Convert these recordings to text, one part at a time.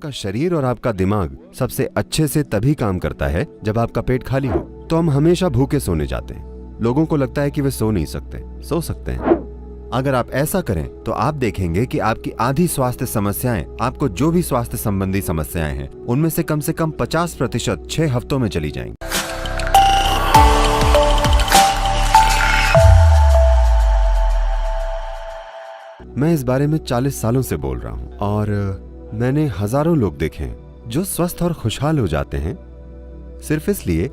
आपका शरीर और आपका दिमाग सबसे अच्छे से तभी काम करता है जब आपका पेट खाली हो। तो हम हमेशा भूखे सोने जाते हैं। लोगों को लगता है कि वे सो नहीं सकते, सो सकते हैं। अगर आप ऐसा करें तो आप देखेंगे कि आपकी आधी स्वास्थ्य समस्याएं, आपको जो भी स्वास्थ्य संबंधी समस्याएं हैं, उनमें से कम 50% 6 हफ्तों में चली जाएंगी। मैं इस बारे में 40 सालों से बोल रहा हूं और मैंने हजारों लोग देखे हैं जो स्वस्थ और खुशहाल हो जाते हैं सिर्फ इसलिए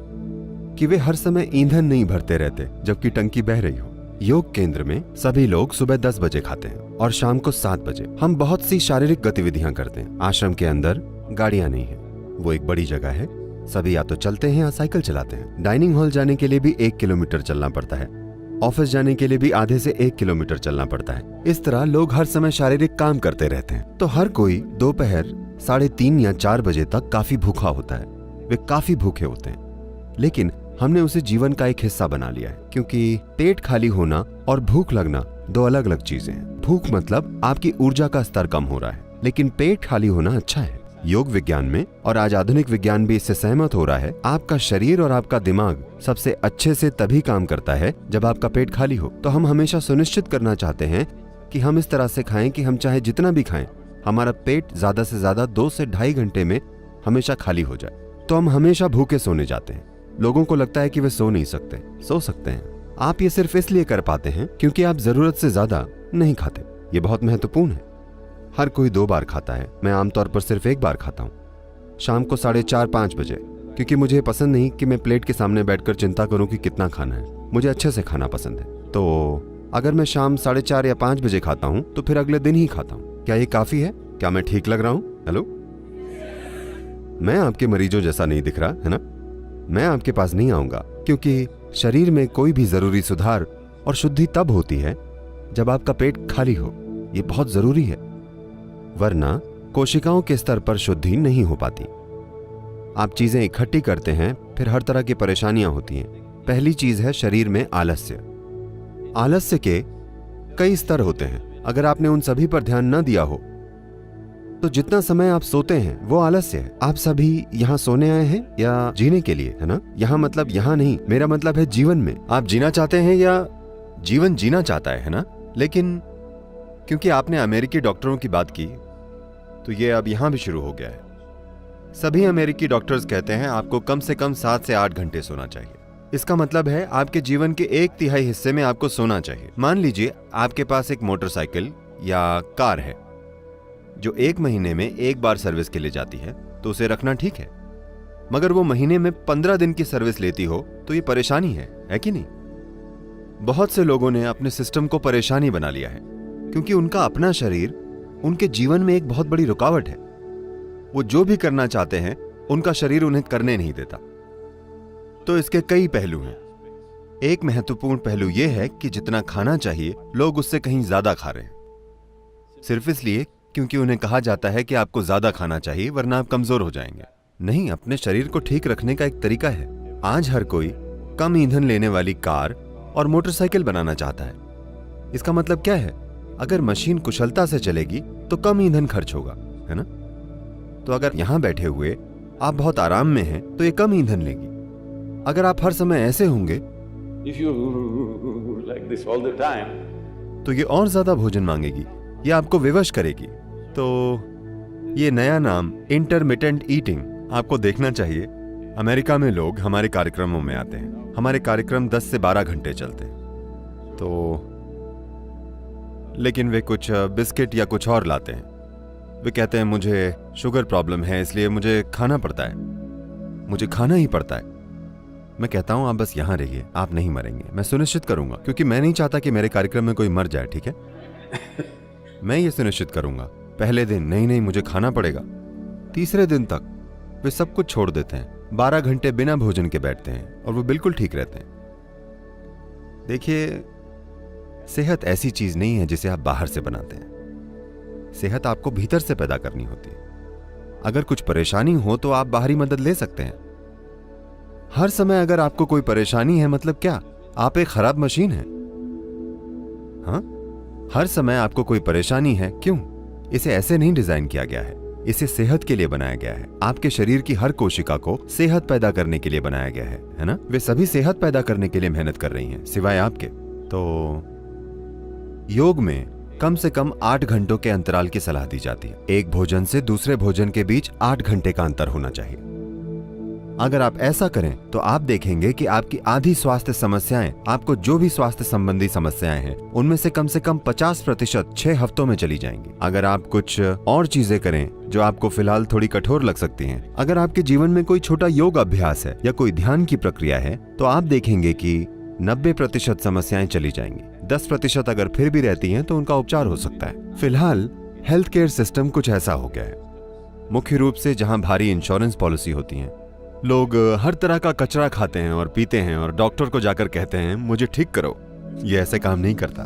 कि वे हर समय ईंधन नहीं भरते रहते जबकि टंकी बह रही हो। योग केंद्र में सभी लोग सुबह 10 बजे खाते हैं और शाम को 7 बजे। हम बहुत सी शारीरिक गतिविधियां करते हैं। आश्रम के अंदर गाड़ियां नहीं है, वो एक बड़ी जगह है। सभी या तो चलते हैं या साइकिल चलाते हैं। डाइनिंग हॉल जाने के लिए भी 1 किलोमीटर चलना पड़ता है। ऑफिस जाने के लिए भी आधे से 1 किलोमीटर चलना पड़ता है। इस तरह लोग हर समय शारीरिक काम करते रहते हैं। तो हर कोई दोपहर 3:30 या 4 बजे तक काफी भूखा होता है। वे काफी भूखे होते हैं, लेकिन हमने उसे जीवन का एक हिस्सा बना लिया है, क्योंकि पेट खाली होना और भूख लगना 2 अलग अलग चीजें हैं। भूख मतलब आपकी ऊर्जा का स्तर कम हो रहा है, लेकिन पेट खाली होना अच्छा है। योग विज्ञान में और आज आधुनिक विज्ञान भी इससे सहमत हो रहा है, आपका शरीर और आपका दिमाग सबसे अच्छे से तभी काम करता है जब आपका पेट खाली हो। तो हम हमेशा सुनिश्चित करना चाहते हैं कि हम इस तरह से खाएं कि हम चाहे जितना भी खाएं, हमारा पेट ज्यादा से ज्यादा 2 से ढाई घंटे में हमेशा खाली हो जाए। तो हम हमेशा भूखे सोने जाते हैं। लोगों को लगता है कि वे सो नहीं सकते, सो सकते हैं। आप ये सिर्फ इसलिए कर पाते हैं क्योंकि आप जरूरत से ज्यादा नहीं खाते। ये बहुत महत्वपूर्ण है। हर कोई 2 बार खाता है, मैं आमतौर पर सिर्फ 1 बार खाता हूँ, शाम को 4:30-5 बजे, क्योंकि मुझे पसंद नहीं कि मैं प्लेट के सामने बैठकर चिंता करूं कि कितना खाना है। मुझे अच्छे से खाना पसंद है। तो अगर मैं शाम 4:30 या 5 बजे खाता हूं तो फिर अगले दिन ही खाता हूं। क्या ये काफी है? क्या मैं ठीक लग रहा हूं? हेलो, मैं आपके मरीजों जैसा नहीं दिख रहा है ना? मैं आपके पास नहीं आऊंगा, क्योंकि शरीर में कोई भी जरूरी सुधार और शुद्धि तब होती है जब आपका पेट खाली हो। ये बहुत जरूरी है, वरना कोशिकाओं के स्तर पर शुद्धि नहीं हो पाती। आप चीजें इकट्ठी करते हैं, फिर हर तरह की परेशानियां होती हैं। पहली चीज है शरीर में आलस्य। आलस्य के कई स्तर होते हैं। अगर आपने उन सभी पर ध्यान न दिया हो तो जितना समय आप सोते हैं वो आलस्य है। आप सभी यहाँ सोने आए हैं या जीने के लिए, है ना? यहाँ मतलब यहाँ नहीं, मेरा मतलब है जीवन में। आप जीना चाहते हैं या जीवन जीना चाहता है ना? लेकिन क्योंकि आपने अमेरिकी डॉक्टरों की बात की तो ये अब यहां भी शुरू हो गया है। सभी अमेरिकी डॉक्टर्स कहते हैं आपको कम से कम 7 से 8 घंटे सोना चाहिए। इसका मतलब है आपके जीवन के 1/3 हिस्से में आपको सोना चाहिए। मान लीजिए आपके पास एक मोटरसाइकिल या कार है जो 1 महीने में 1 बार सर्विस के लिए जाती है, तो उसे रखना ठीक है। मगर वो महीने में 15 दिन की सर्विस लेती हो तो ये परेशानी है कि नहीं? बहुत से लोगों ने अपने सिस्टम को परेशानी बना लिया है, क्योंकि उनका अपना शरीर उनके जीवन में एक बहुत बड़ी रुकावट है। वो जो भी करना चाहते हैं उनका शरीर उन्हें करने नहीं देता। तो इसके कई पहलू हैं। एक महत्वपूर्ण पहलू यह है कि जितना खाना चाहिए लोग उससे कहीं ज्यादा खा रहे हैं, सिर्फ इसलिए क्योंकि उन्हें कहा जाता है कि आपको ज्यादा खाना चाहिए वरना आप कमजोर हो जाएंगे। नहीं, अपने शरीर को ठीक रखने का एक तरीका है। आज हर कोई कम ईंधन लेने वाली कार और मोटरसाइकिल बनाना चाहता है। इसका मतलब क्या है? अगर मशीन कुशलता से चलेगी तो कम ईंधन खर्च होगा, है ना? तो अगर यहां बैठे हुए आप बहुत आराम में हैं तो ये कम ईंधन लेगी। अगर आप हर समय ऐसे होंगे like this all the time, तो ये और ज्यादा भोजन मांगेगी, ये आपको विवश करेगी। तो ये नया नाम इंटरमिटेंट ईटिंग आपको देखना चाहिए। अमेरिका में लोग हमारे कार्यक्रमों में आते हैं। हमारे कार्यक्रम 10 से 12 घंटे चलते हैं, तो लेकिन वे कुछ बिस्किट या कुछ और लाते हैं। वे कहते हैं मुझे शुगर प्रॉब्लम है इसलिए मुझे खाना पड़ता है, मुझे खाना ही पड़ता है। मैं कहता हूं आप बस यहां रहिए, आप नहीं मरेंगे, मैं सुनिश्चित करूंगा, क्योंकि मैं नहीं चाहता कि मेरे कार्यक्रम में कोई मर जाए, ठीक है? मैं ये सुनिश्चित करूंगा। पहले दिन नहीं मुझे खाना पड़ेगा। तीसरे दिन तक वे सब कुछ छोड़ देते हैं, 12 घंटे बिना भोजन के बैठते हैं और वो बिल्कुल ठीक रहते हैं। देखिए, सेहत ऐसी चीज नहीं है जिसे आप बाहर से बनाते हैं। सेहत आपको भीतर से पैदा करनी होती है। अगर कुछ परेशानी हो तो आप बाहरी मदद ले सकते हैं। हर समय अगर आपको कोई परेशानी है मतलब क्या? आप एक खराब मशीन हैं। हाँ, हर समय आपको कोई परेशानी है, क्यों? इसे ऐसे नहीं डिजाइन किया गया है। इसे सेहत के लिए बनाया गया है। आपके शरीर की हर कोशिका को सेहत पैदा करने के लिए बनाया गया है ना? वे सभी सेहत पैदा करने के लिए मेहनत कर रही हैं, सिवाय आपके। तो योग में कम से कम 8 घंटों के अंतराल की सलाह दी जाती है। एक भोजन से दूसरे भोजन के बीच 8 घंटे का अंतर होना चाहिए। अगर आप ऐसा करें तो आप देखेंगे कि आपकी आधी स्वास्थ्य समस्याएं, आपको जो भी स्वास्थ्य संबंधी समस्याएं हैं, उनमें से कम 50% 6 हफ्तों में चली जाएंगी। अगर आप कुछ और चीजें करें जो आपको फिलहाल थोड़ी कठोर लग सकती हैं, अगर आपके जीवन में कोई छोटा योग अभ्यास है या कोई ध्यान की प्रक्रिया है, तो आप देखेंगे कि 90% समस्याएं चली जाएंगी। 10% अगर फिर भी रहती हैं तो उनका उपचार हो सकता है। फिलहाल हेल्थ केयर सिस्टम कुछ ऐसा हो गया है। मुख्य रूप से जहां भारी इंश्योरेंस पॉलिसी होती हैं, लोग हर तरह का कचरा खाते हैं और पीते हैं और डॉक्टर को जाकर कहते हैं मुझे ठीक करो। ये ऐसे काम नहीं करता।